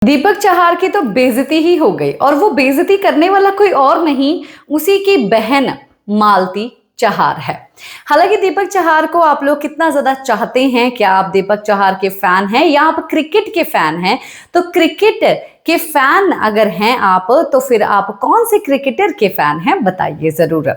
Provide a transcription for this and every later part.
दीपक चहार की तो बेइज्जती ही हो गई और वो बेइज्जती करने वाला कोई और नहीं, उसी की बहन मालती चहार है। हालांकि दीपक चहार को आप लोग कितना ज्यादा चाहते हैं, क्या आप दीपक चहार के फैन हैं या आप क्रिकेट के फैन हैं? तो क्रिकेट के फैन अगर हैं आप, तो फिर आप कौन से क्रिकेटर के फैन हैं बताइए जरूर।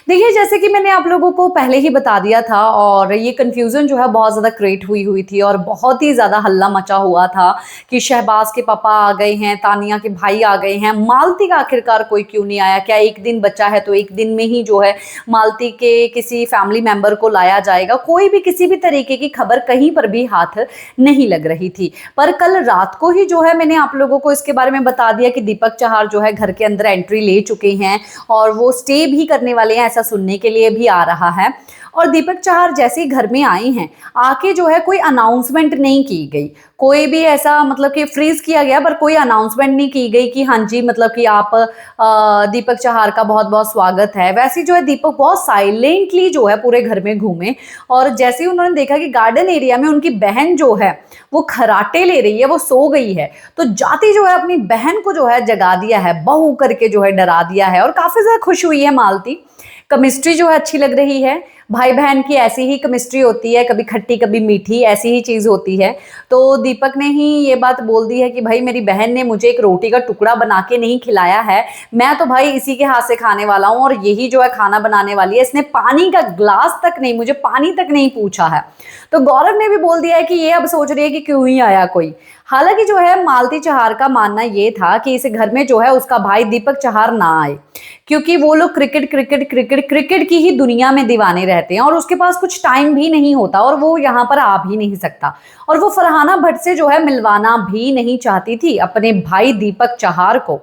देखिए, जैसे कि मैंने आप लोगों को पहले ही बता दिया था और ये कंफ्यूजन जो है बहुत ज्यादा क्रिएट हुई थी और बहुत ही ज्यादा हल्ला मचा हुआ था कि शहबाज के पापा आ गए हैं, तानिया के भाई आ गए हैं, मालती का आखिरकार कोई क्यों नहीं आया? क्या एक दिन बचा है तो एक दिन में ही जो है मालती के किसी फैमिली मेंबर को लाया जाएगा? कोई भी किसी भी तरीके की खबर कहीं पर भी हाथ नहीं लग रही थी। पर कल रात को ही जो है मैंने आप लोगों को इसके बारे में बता दिया कि दीपक चहार जो है घर के अंदर एंट्री ले चुके हैं और वो स्टे भी करने वाले हैं, ऐसा सुनने के लिए भी आ रहा है। और दीपक चहार जैसे ही घर में आई हैं, आके जो है कोई अनाउंसमेंट नहीं की गई, कोई भी ऐसा मतलब कि फ्रीज किया गया पर कोई अनाउंसमेंट नहीं की गई कि हाँ जी मतलब कि आप दीपक चहार का बहुत बहुत स्वागत है। वैसे जो है दीपक बहुत साइलेंटली जो है पूरे घर में घूमे और जैसे ही उन्होंने देखा कि गार्डन एरिया में उनकी बहन जो है वो खराटे ले रही है, वो सो गई है, तो जाती जो है अपनी बहन को जो है जगा दिया है, बहू करके जो है डरा दिया है। और काफी ज्यादा खुश हुई है मालती, केमिस्ट्री जो है अच्छी लग रही है। भाई बहन की ऐसी ही केमिस्ट्री होती है, कभी खट्टी कभी मीठी, ऐसी ही चीज होती है। तो दीपक ने ही ये बात बोल दी है कि भाई मेरी बहन ने मुझे एक रोटी का टुकड़ा बना के नहीं खिलाया है, मैं तो भाई इसी के हाथ से खाने वाला हूँ और यही जो है खाना बनाने वाली है। इसने पानी का ग्लास तक नहीं, मुझे पानी तक नहीं पूछा है। तो गौरव ने भी बोल दिया है कि ये अब सोच रही है कि क्यों ही आया कोई। हालांकि जो है मालती चहार का मानना ये था कि इस घर में जो है उसका भाई दीपक चहार ना आए, क्योंकि वो लोग क्रिकेट क्रिकेट क्रिकेट क्रिकेट की ही दुनिया में दीवाने रहते हैं और उसके पास कुछ टाइम भी नहीं होता और वो यहाँ पर आ भी नहीं सकता। और वो फरहाना भट्ट से जो है मिलवाना भी नहीं चाहती थी अपने भाई दीपक चहार को।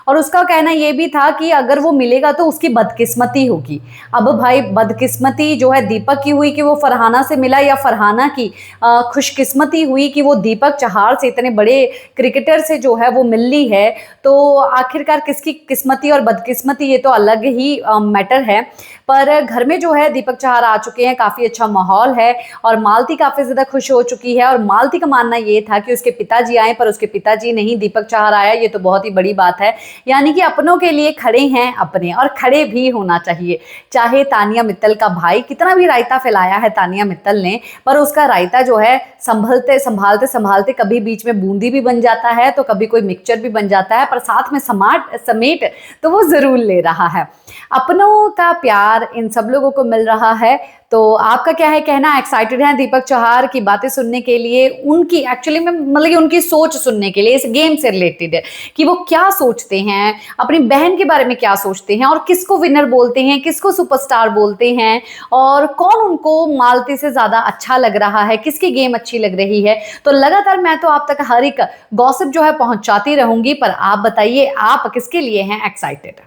और उसका कहना यह भी था कि अगर वो मिलेगा तो उसकी बदकिस्मती होगी। अब भाई बदकिस्मती जो है दीपक की हुई कि वो फरहाना से मिला, या फरहाना की खुशकिस्मती हुई कि वो दीपक चहार से, इतने बड़े क्रिकेटर से जो है वो मिल ली है। तो आखिरकार किसकी किस्मती और बदकिस्मती ये तो अलग ही मैटर है। पर घर में जो है दीपक चहार आ चुके हैं, काफी अच्छा माहौल है और मालती काफी ज्यादा खुश हो चुकी है। और मालती का मानना ये था कि उसके पिताजी आए, पर उसके पिताजी नहीं, दीपक चहार आया, ये तो बहुत ही बड़ी बात है। यानी कि अपनों के लिए खड़े हैं अपने, और खड़े भी होना चाहिए। चाहे तानिया मित्तल का भाई कितना भी रायता फैलाया है तानिया मित्तल ने, पर उसका रायता जो है संभलते संभालते संभालते कभी बीच में बूंदी भी बन जाता है तो कभी कोई मिक्सचर भी बन जाता है, पर साथ में समेट तो वो जरूर ले रहा है। अपनों का प्यार इन सब लोगों को मिल रहा है। तो आपका क्या है कहना? एक्साइटेड हैं दीपक चहार की बातें सुनने के लिए, उनकी एक्चुअली में मतलब कि उनकी सोच सुनने के लिए इस गेम से रिलेटेड, कि वो क्या सोचते हैं, अपनी बहन के बारे में क्या सोचते हैं और किसको विनर बोलते हैं, किसको सुपरस्टार बोलते हैं, और कौन उनको मालती से ज्यादा अच्छा लग रहा है, किसकी गेम अच्छी लग रही है। तो लगातार मैं तो आप तक हर एक गॉसिप जो है पहुंचाती रहूंगी, पर आप बताइए आप किसके लिए हैं एक्साइटेड?